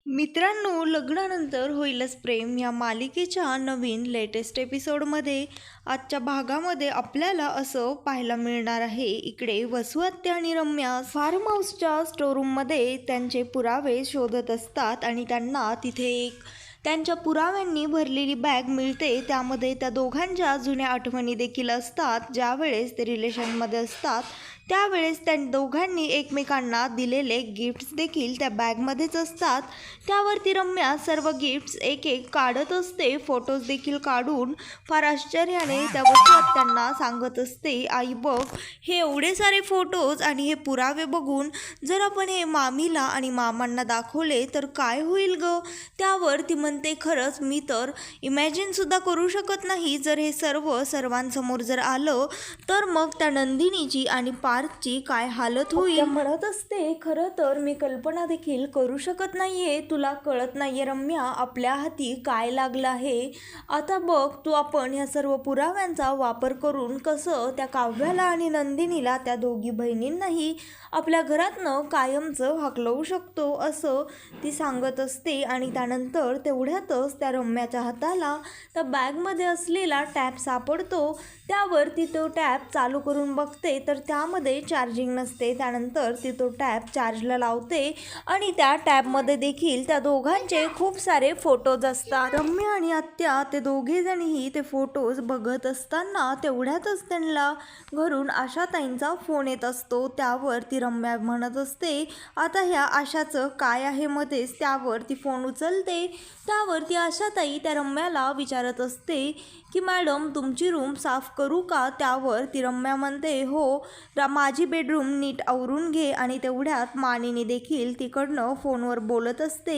मित्रांनो, लग्नानंतर होईलच प्रेम या मालिकेच्या नवीन लेटेस्ट एपिसोडमध्ये आजच्या भागामध्ये आपल्याला असं पाहायला मिळणार आहे. इकडे वसू आत्या आणि रम्या फार्म हाऊसच्या स्टोरूममध्ये त्यांचे पुरावे शोधत असतात आणि त्यांना तिथे एक त्यांच्या पुराव्यांनी भरलेली बॅग मिळते. त्यामध्ये त्या दोघांच्या जुन्या आठवणी देखील असतात. ज्या वेळेस ते रिलेशनमध्ये असतात त्यावेळेस त्या दोघांनी एकमेकांना दिलेले गिफ्ट्स देखील त्या बॅगमध्येच असतात. त्यावरती रम्या सर्व गिफ्ट्स एक एक काढत असते. फोटोज देखील काढून फार आश्चर्याने त्या वसू आत्यांना सांगत असते, आई बघ हे एवढे सारे फोटोज आणि हे पुरावे बघून जर आपण हे मामीला आणि मामांना दाखवले तर काय होईल ग. त्यावर ती म्हणते, खरंच मी तर इमॅजिनसुद्धा करू शकत नाही. जर हे सर्वांसमोर जर आलं तर मग त्या नंदिनीची आणि पार्थची काय हालत होईल. म्हणत असते, खरं तर मी कल्पना देखील करू शकत नाहीये. तुला कळत नाहीये रम्या, आपल्या हाती काय लागलं आहे. आता बघ तू, आपण ह्या सर्व पुराव्यांचा वापर करून कसं त्या काव्याला आणि नंदिनीला, त्या दोघी बहिणींनाही आपल्या घरातनं कायमचं हकलवू शकतो, असं ती सांगत असते. आणि त्यानंतर तेवढ्यातच त्या रम्याच्या हाताला त्या बॅगमध्ये असलेला टॅप सापडतो. त्यावर ती तो टॅप चालू करून बघते तर त्यामध्ये चार्जिंग नसते. त्यानंतर ती तो टॅप चार्जला लावते आणि त्या टॅपमध्ये देखील त्या दोघांचे खूप सारे फोटोज असतात. रम्या आणि आत्या ते दोघेजणही ते फोटोज बघत असताना तेवढ्यातच त्यांना घरून आशाताईंचा फोन येत असतो. त्यावर ती रम्या म्हणत असते, आता ह्या आशाचं काय आहे मध्येच. त्यावर ती फोन उचलते. त्यावर ती आशाताई त्या रम्याला विचारत असते की मॅडम तुमची रूम साफ करू का. त्यावर ती रम्या म्हणते, हो माझी बेडरूम नीट आवरून घे. आणि तेवढ्यात मानिनी देखील तिकडनं फोनवर बोलत असते,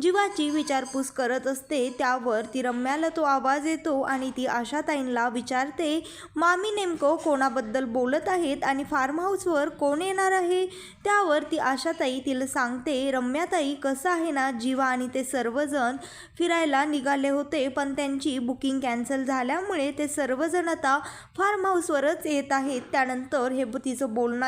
जीवाची विचारपूस करत असते. त्यावर ती रम्याला तो आवाज येतो आणि ती आशाताईंना विचारते, मामी नेमकं कोणाबद्दल बोलत आहेत आणि फार्म हाऊसवर कोण येणार आहे. त्यावर ती आशाताई तिला सांगते, रम्याताई कसं आहे ना, जीवा आणि ते सर्वजण फिरायला निघाले होते पण त्यांची बुकिंग कॅन्सल झाल्यामुळे ते सर्वजण आता फार्म हाऊसवरच येत आहेत. त्यानंतर हे तिचं बोलणं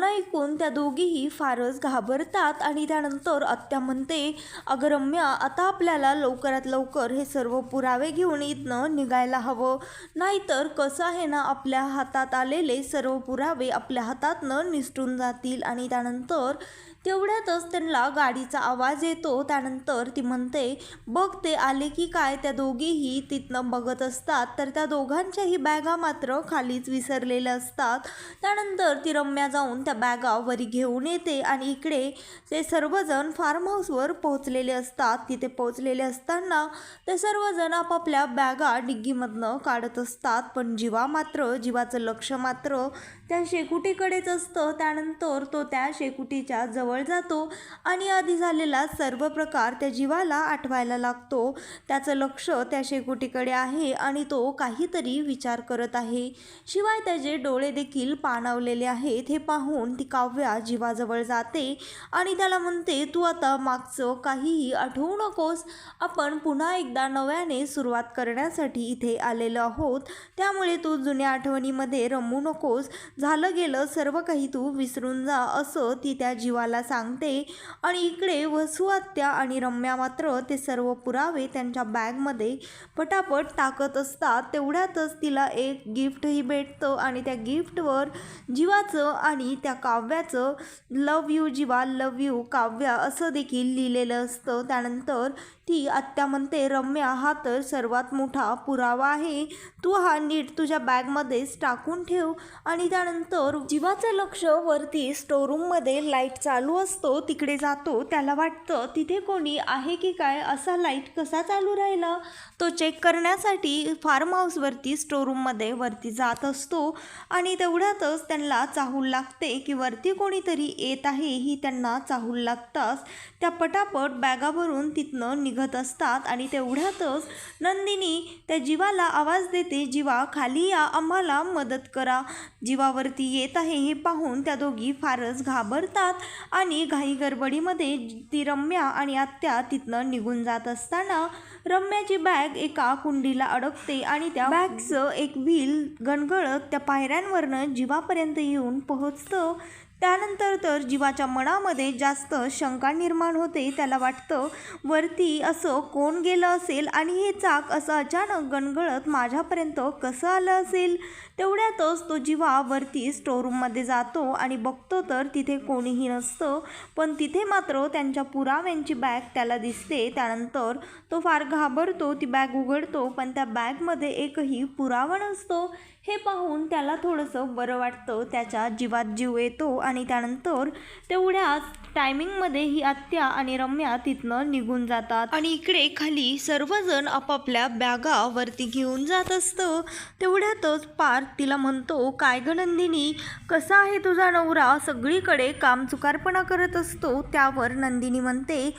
ऐकून त्या दोघीही फारच घाबरतात. आणि त्यानंतर आत्या म्हणते, अगं रम्या, आता आपल्याला लवकरात लवकर हे सर्व पुरावे घेऊन इथनं निघायला हवं. नाहीतर कसं आहे ना, आपल्या हातात आलेले सर्व पुरावे आपल्या हातातनं निसटून जातील. आणि त्यानंतर तेवढ्यातच त्यांना गाडीचा आवाज येतो. त्यानंतर ती म्हणते, बघ ते आले की काय. त्या दोघीही तिथनं बघत असतात तर त्या दोघांच्याही बॅगा मात्र खालीच विसरलेल्या असतात. त्यानंतर ती रम्या जाऊन त्या बॅगा वरी घेऊन येते आणि इकडे ते सर्वजण फार्म हाऊसवर पोहोचलेले असतात. तिथे पोहोचलेले असताना ते सर्वजण आपापल्या बॅगा डिग्गीमधनं काढत असतात. पण जीवाचं लक्ष मात्र त्या शेकोटीकडेच असतं. त्यानंतर तो त्या शेकोटीच्या जवळ जातो आणि आधी झालेला सर्व प्रकार त्या जीवाला आठवायला लागतो. त्याचं लक्ष त्या शेकोटीकडे आहे आणि तो काहीतरी विचार करत आहे. शिवाय त्याचे डोळे देखील पाणावलेले आहेत. हे पाहून ती काव्या जीवाजवळ जाते आणि त्याला म्हणते, तू आता मागचं काहीही आठवू नकोस. आपण पुन्हा एकदा नव्याने सुरुवात करण्यासाठी इथे आलेलो आहोत. त्यामुळे तू जुन्या आठवणीमध्ये रमू नकोस. झालं गेलं सर्व काही तू विसरून जा, असं ती त्या जीवाला सांगते. आणि इकडे वसू आत्या आणि रम्या मात्र ते सर्व पुरावे त्यांच्या बॅगमध्ये पटापट टाकत असतात. तेवढ्यातच तिला एक गिफ्टही भेटतं आणि त्या गिफ्टवर जीवाचं आणि त्या काव्याचं love you Jiva, love you Kavya असं देखील लिहिलेलं असतं. त्यानंतर ती आत्या म्हणते, रम्या, हा तर सर्वात मोठा पुरावा आहे. तू हा नीट तुझ्या बॅगमध्येच टाकून ठेव. आणि त्यानंतर जीवाचं लक्ष वरती स्टोरूममध्ये लाईट चालू असतो तिकडे जातो. त्याला वाटतं तिथे कोणी आहे की काय, असा लाईट कसा चालू राहिला. तो चेक करण्यासाठी फार्म हाऊसवरती स्टोरूममध्ये वरती जात असतो आणि तेवढ्यातच त्यांना चाहूल लागते की वरती कोणीतरी येत आहे. ही त्यांना चाहूल लागताच त्या पटापट बॅगा भरून तिथनं निघत असतात. आणि तेवढ्यातच नंदिनी त्या जीवाला आवाज देते, जीवा खाली या, आम्हाला मदत करा. जीवावरती येत आहे हे पाहून त्या दोघी फारच घाबरतात आणि घाई गडबडीमध्ये ती रम्या आणि आत्या तिथनं निघून जात असताना रम्याची बॅग एका कुंडीला अडकते आणि त्या बॅगचं एक व्हील गणगळत त्या पायऱ्यांवरनं जीवापर्यंत येऊन पोहोचतं. त्यानंतर तर जीवाच्या मनामध्ये जास्त शंका निर्माण होते. त्याला वाटतं वरती असं कोण गेलं असेल आणि हे चाक असं अचानक गणगळत माझ्यापर्यंत कसं आलं असेल. तेवढ्यातच तो जीवा वरती स्टोअरूममध्ये जातो आणि बघतो तर तिथे कोणीही नसतं, पण तिथे मात्र त्यांच्या पुराव्यांची बॅग त्याला दिसते. त्यानंतर तो फार घाबरतो. ती बॅग उघडतो पण त्या बॅगमध्ये एकही पुरावा नसतो. हे पाहून त्याला थोडंसं बरं वाटतं. त्याच्या जीवात जीव येतो आणि त्यानंतर तेवढ्याच टायमिंगमध्ये ही आत्या आणि रम्या तिथनं निघून जातात आणि इकडे खाली सर्वजण आपापल्या बॅगा वरती घेऊन जात असतं. तेवढ्यातच पार्थ तिला म्हणतो, काय ग नंदिनी, कसा आहे तुझा नवरा, सगळीकडे कामचुकारपणा करत असतो. त्यावर नंदिनी म्हणते,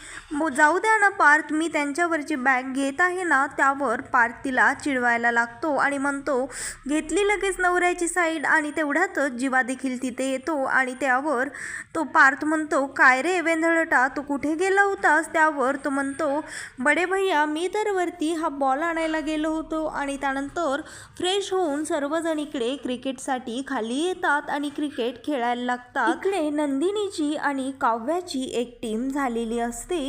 जाऊ द्या ना पार्थ, मी त्यांच्यावरची बॅग घेत आहे ना. त्यावर पार्थ तिला चिडवायला लागतो आणि म्हणतो, घेतली लगेच नवऱ्याची साईड. आणि तेवढ्यातच जीवा देखील तिथे येतो आणि त्यावर तो पार्थ म्हणतो, काय रे वेंधळटा, तू कुठे गेला होतास. त्यावर तो म्हणतो, बडे भैया, मी तर वरती हा बॉल आणायला गेलो होतो. आणि त्यानंतर फ्रेश होऊन सर्वजण इकडे क्रिकेटसाठी खाली येतात आणि क्रिकेट खेळायला लागतात. इकडे नंदिनीची आणि काव्याची एक टीम झालेली असते,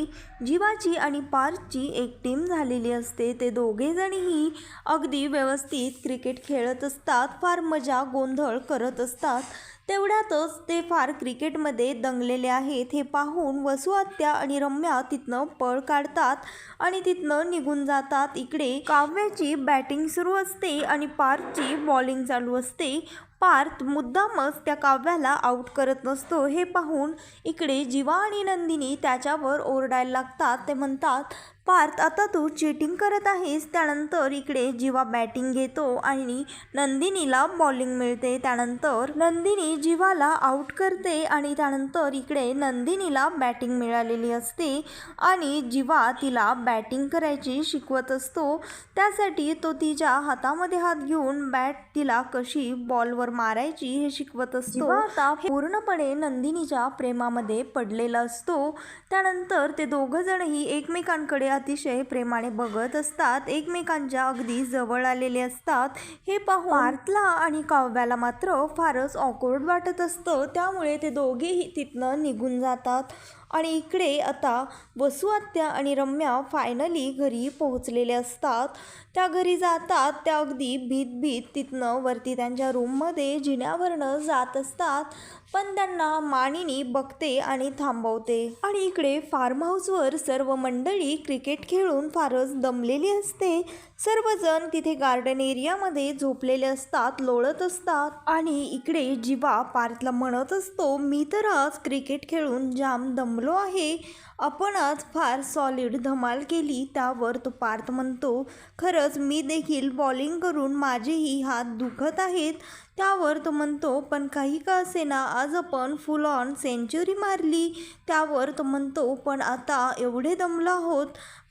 जीवाची आणि पार्थची एक टीम झालेली असते. ते दोघेजणही अगदी व्यवस्थित क्रिकेट खेळत असतात, फार मजा गोंधळ करत असतात. तेवढ्यातच ते फार क्रिकेटमध्ये दंगलेले आहेत. हे पाहून वसू आत्या आणि रम्या तिथनं पळ काढतात आणि तिथनं निघून जातात. इकडे काव्याची बॅटिंग सुरू असते आणि पार्थची बॉलिंग चालू असते. पार्थ मुद्दामच त्या काव्याला आऊट करत नसतो. हे पाहून इकडे जीवा आणि नंदिनी त्याच्यावर ओरडायला लागतात. ते म्हणतात, पार्थ, आता तू चीटिंग करत आहेस. त्यानंतर इकडे जीवा बॅटिंग घेतो आणि नंदिनीला बॉलिंग मिळते. त्यानंतर नंदिनी जीवाला आऊट करते आणि त्यानंतर इकडे नंदिनीला बॅटिंग मिळालेली असते आणि जीवा तिला बॅटिंग करायची शिकवत असतो. त्यासाठी तो तिच्या हातामध्ये हात घेऊन बॅट तिला कशी बॉलवर मारायची हे शिकवत असतो. जीवा आता पूर्णपणे नंदिनीच्या प्रेमामध्ये पडलेला असतो. त्यानंतर ते दोघंजणही एकमेकांकडे अतिशय प्रेमाने बघत असतात, एकमेकांच्या अगदी जवळ आलेले असतात. हे पाहून पार्थला आणि काव्याला मात्र फारच ऑकवर्ड वाटत असतं. त्यामुळे ते दोघेही तिथनं निघून जातात आणि इकडे आता वसू आत्या आणि रम्या फायनली घरी पोहोचलेले असतात. त्या घरी जातात. त्या अगदी भीत तिथनं वरती त्यांच्या रूममध्ये जिन्यावरनं जात असतात, पण त्यांना मानिनी बघते आणि थांबवते. आणि इकडे फार्म हाऊसवर सर्व मंडळी क्रिकेट खेळून फारच दमलेली असते. सर्वजण तिथे गार्डन एरियामध्ये झोपलेले असतात, लोळत असतात आणि इकडे जीवा पार्थला म्हणत असतो, मी तर आज क्रिकेट खेळून जाम दमलो आहे, आपण आज फार सॉलिड धमाल केली. त्यावर तो पार्थ म्हणतो, खरंच मी देखील बॉलिंग करून माझेही हात दुखत आहेत. त्यावर तो म्हणतो, पण काही का असेना आज आपण फुल ऑन सेंचुरी मारली. त्यावर तो म्हणतो, पण आता एवढे दमलो आहोत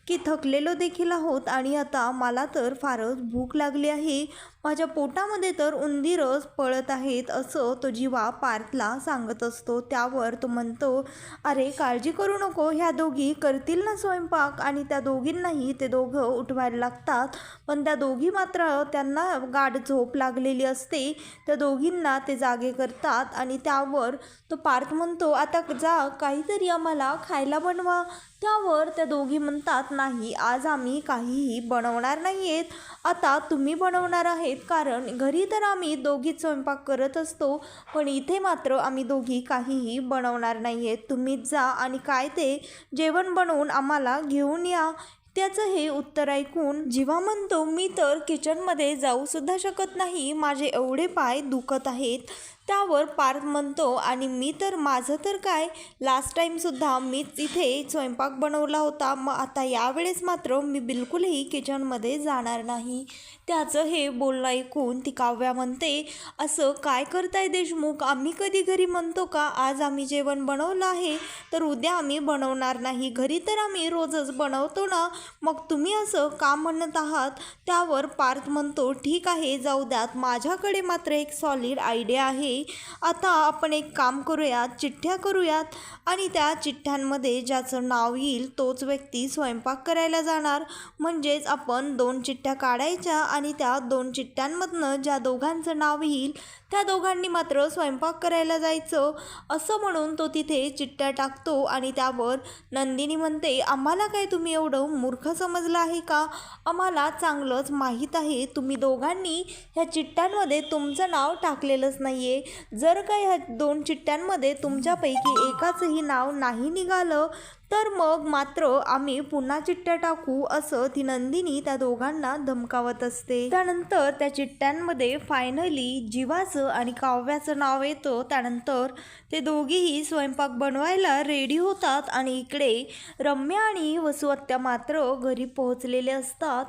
की थकलेलो देखील आहोत आणि आता मला तर फारच भूक लागली आहे, माझ्या पोटामध्ये तर उंदीरच पळत आहेत, असं तो जीवा पार्थला सांगत असतो. त्यावर तो म्हणतो, अरे काळजी करू नको, ह्या दोघी करतील ना स्वयंपाक. आणि त्या दोघींनाही ते दोघं उठवायला लागतात, पण त्या दोघी मात्र त्यांना गाढ झोप लागलेली असते. त्या दोघींना ते जागे करतात आणि त्यावर तो पार्थ म्हणतो, आता जा काहीतरी आम्हाला खायला बनवा. त्यावर त्या दोघी म्हणतात, नाही आज आम्ही काहीही बनवणार नाही आहेत, आता तुम्ही बनवणार आहेत, कारण घरी तर आम्ही दोघीच स्वयंपाक करत असतो, पण इथे मात्र आम्ही दोघी काहीही बनवणार नाही आहेत. तुम्हीच जा आणि काय ते जेवण बनवून आम्हाला घेऊन या. त्याचं हे उत्तर ऐकून जीवा म्हणतो, मी तर किचनमध्ये जाऊसुद्धा शकत नाही, माझे एवढे पाय दुखत आहेत. त्यावर पार्थ म्हणतो, आणि मी तर माझं तर काय, लास्ट टाईमसुद्धा मीच इथे स्वयंपाक बनवला होता, मग आता यावेळेस मात्र मी बिलकुलही किचनमध्ये जाणार नाही. त्याचं हे बोलणं ऐकून ती काव्या म्हणते, असं काय करताय देशमुख, आम्ही कधी घरी म्हणतो का आज आम्ही जेवण बनवलं आहे तर उद्या आम्ही बनवणार नाही, घरी तर आम्ही रोजच बनवतो ना, मग तुम्ही असं का म्हणत आहात. त्यावर पार्थ म्हणतो, ठीक आहे जाऊ द्यात, माझ्याकडे मात्र एक सॉलिड आयडिया आहे. आता आपण एक काम करूयात, चिठ्ठ्या करूयात आणि त्या चिठ्ठ्यांमध्ये ज्याचं नाव येईल तोच व्यक्ती स्वयंपाक करायला जाणार. म्हणजेच आपण 2 चिठ्ठ्या काढायच्या आणि त्या 2 चिठ्ठ्यांमधनं ज्या दोघांचं नाव येईल त्या दोघांनी मात्र स्वयंपाक करायला जायचं असं म्हणून तो तिथे चिठ्ठ्या टाकतो आणि त्यावर नंदिनी म्हणते, आम्हाला काय तुम्ही एवढं मूर्ख समजलं आहे का? आम्हाला चांगलंच माहीत आहे तुम्ही दोघांनी ह्या चिठ्ठ्यांमध्ये तुमचं नाव टाकलेलंच नाही आहे. जर का ह्या 2 चिठ्ठ्यांमध्ये तुमच्यापैकी एकाचंही नाव नाही निघालं तर मग मात्र आम्ही पुन्हा चिठ्ठ्या टाकू, असं ती नंदिनी त्या दोघांना धमकावत असते. त्यानंतर त्या चिठ्ठ्यांमध्ये फायनली जीवाचं आणि काव्याचं नाव येतं. त्यानंतर ते दोघेही स्वयंपाक बनवायला रेडी होतात आणि इकडे रम्या आणि वसुहत्या मात्र घरी पोहोचलेले असतात.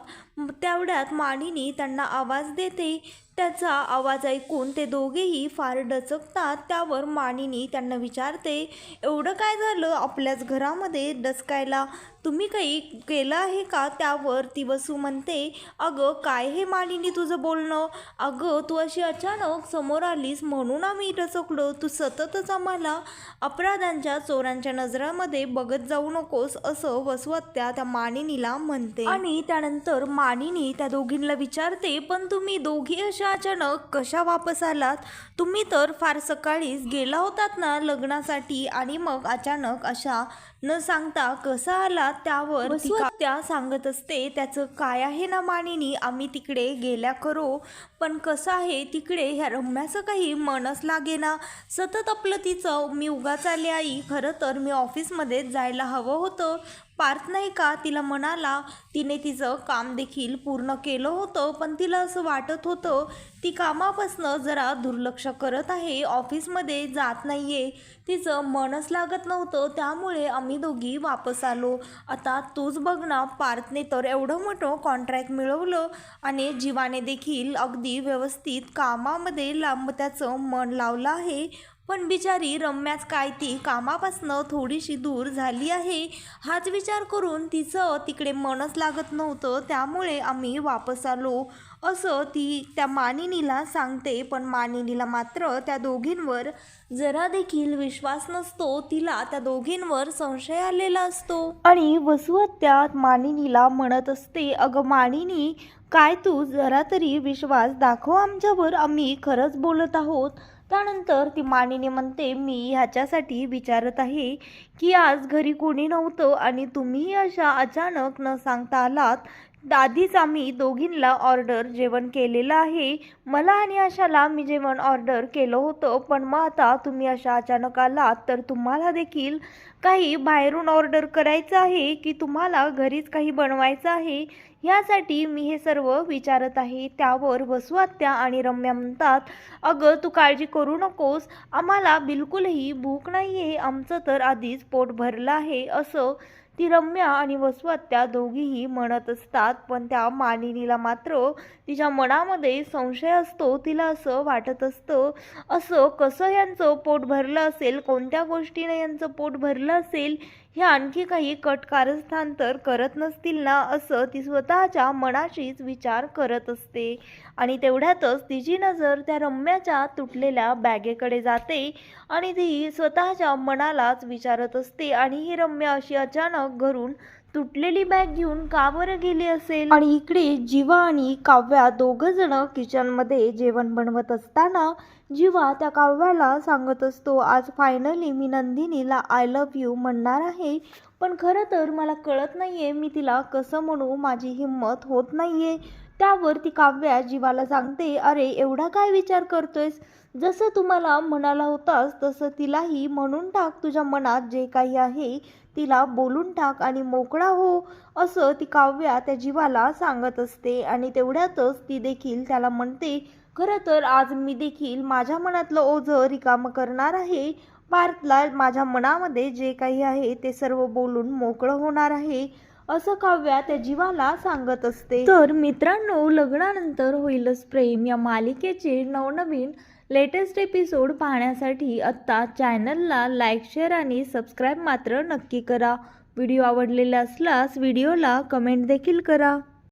तेवढ्यात मानिनी त्यांना आवाज देते. त्याचा आवाज ऐकून ते दोघेही फार डचकतात. त्यावर मानिनी त्यांना विचारते, एवढं काय झालं आपल्याच घरामध्ये डचकायला? तुम्ही काही केलं आहे का? त्यावर ती वसू म्हणते, अगं काय हे मानिनी तुझं बोलणं? अगं तू अशी अचानक समोर आलीस म्हणून आम्ही डचकलो. तू सततच आम्हाला अपराधांच्या चोरांच्या नजरामध्ये बघत जाऊ नकोस, असं वसुहत्या त्या मानिनीला म्हणते. आणि त्यानंतर मानिनी त्या दोघींना विचारते, पण तुम्ही दोघी अशा अचानक कशा वापस आलात? तुम्ही तर फार सकाळीच गेला होतात ना लग्नासाठी, आणि मग अचानक अशा न सांगता कसा आलात? त्यावर वसुहत्या सांगत असते, त्याचं काय आहे ना मानिनी, आम्ही तिकडे गेल्या खरो, पण कसं आहे तिकडे ह्या रम्याचं काही मनच लागेना. सतत आपलं तिचं मी उगाच आले आई, खरं तर मी ऑफिसमध्ये जायला हवं होतं. पार्थ नाही का तिला म्हणाला, तिने तिचं काम देखील पूर्ण केलं होतं, पण तिला असं वाटत होतं ती कामापासनं जरा दुर्लक्ष करत आहे, ऑफिसमध्ये जात नाही आहे, तिचं मनच लागत नव्हतं. त्यामुळे आम्ही दोघी वापस आलो. आता तूच बघ ना, पार्थने तर एवढं मोठं कॉन्ट्रॅक्ट मिळवलं आणि जीवाने देखील अगदी व्यवस्थित कामामध्ये त्याचं मन लावलं आहे, पण बिचारी रम्याच काय ती कामापासनं थोडीशी दूर झाली आहे. हाच विचार करून तिचं तिकडे मनच लागत नव्हतं, त्यामुळे आम्ही वापस आलो, असं ती त्या मानिनीला सांगते. पण मानिनीला मात्र त्या दोघींवर जरा देखील विश्वास नसतो. तिला त्या दोघींवर संशय आलेला असतो. आणि वसुहत्या मानिनीला म्हणत असते, अगं मानिनी, काय तू जरा तरी विश्वास दाखव आमच्यावर, आम्ही खरंच बोलत आहोत. त्यानंतर ती मानिनी म्हणते, मी ह्याच्यासाठी विचारत आहे की आज घरी कोणी नव्हतं आणि तुम्ही अशा अचानक न सांगता आलात. आधीच आम्ही दोघींना ऑर्डर जेवण केलेलं आहे. मला आणि आशाला मी जेवण ऑर्डर केलं होतं, पण मग आता तुम्ही अशा अचानक आलात तर तुम्हाला देखील काही बाहेरून ऑर्डर करायचं आहे की तुम्हाला घरीच काही बनवायचं आहे, यासाठी मी हे सर्व विचारत आहे. त्यावर वसुहत्या आणि रम्या म्हणतात, अगं तू काळजी करू नकोस, आम्हाला बिलकुलही भूक नाही आहे, आमचं तर आधीच पोट भरलं आहे, असं ती रम्या आणि वसुहत्या दोघीही म्हणत असतात. पण त्या मानिनीला मात्र तिच्या मनामध्ये संशय असतो. तिला असं वाटत असतं, असं कसं यांचं पोट भरलं असेल, कोणत्या गोष्टीने यांचं पोट भरलं असेल, हे आणखी काही कटकारस्थान तर करत नसतील ना, असं ती स्वतःच्या मनाशीच विचार करत असते. आणि तेवढ्यातच तिची नजर त्या रम्याच्या तुटलेल्या बॅगेकडे जाते आणि ती स्वतःच्या मनालाच विचारत असते, आणि ही रम्या अशी अचानक घरून तुटलेली बॅग घेऊन का बरं गेली असेल? आणि इकडे जीवा आणि काव्या दोघं जण किचनमध्ये जेवण बनवत असताना जीवा त्या काव्याला सांगत असतो, आज फायनली मी नंदिनीला आय लव्ह यू म्हणणार आहे, पण खरं तर मला कळत नाहीये मी तिला कसं म्हणू, माझी हिंमत होत नाहीये. त्यावर ती काव्या जीवाला सांगते, अरे एवढा काय विचार करतोयस, जसं तुम्हाला म्हणाला होतास तसं तिलाही म्हणून टाक, तुझ्या मनात जे काही आहे तिला बोलून टाक आणि मोकळा हो, असं ती काव्या त्या जीवाला सांगत असते. आणि तेवढ्यातच ती देखील त्याला म्हणते, खरं तर आज मी देखील माझ्या मनातलं ओझं रिकामं करणार आहे, पार्थला माझ्या मनामध्ये जे काही आहे ते सर्व बोलून मोकळं होणार आहे, असं काव्या त्या जीवाला सांगत असते. तर मित्रांनो, लग्नानंतर होईलच प्रेम या मालिकेचे नवनवीन लेटेस्ट एपिसोड पाहण्यासाठी आत्ता चॅनलला लाईक, शेअर आणि सबस्क्राईब मात्र नक्की करा. व्हिडिओ आवडलेला असल्यास व्हिडिओला कमेंट देखील करा.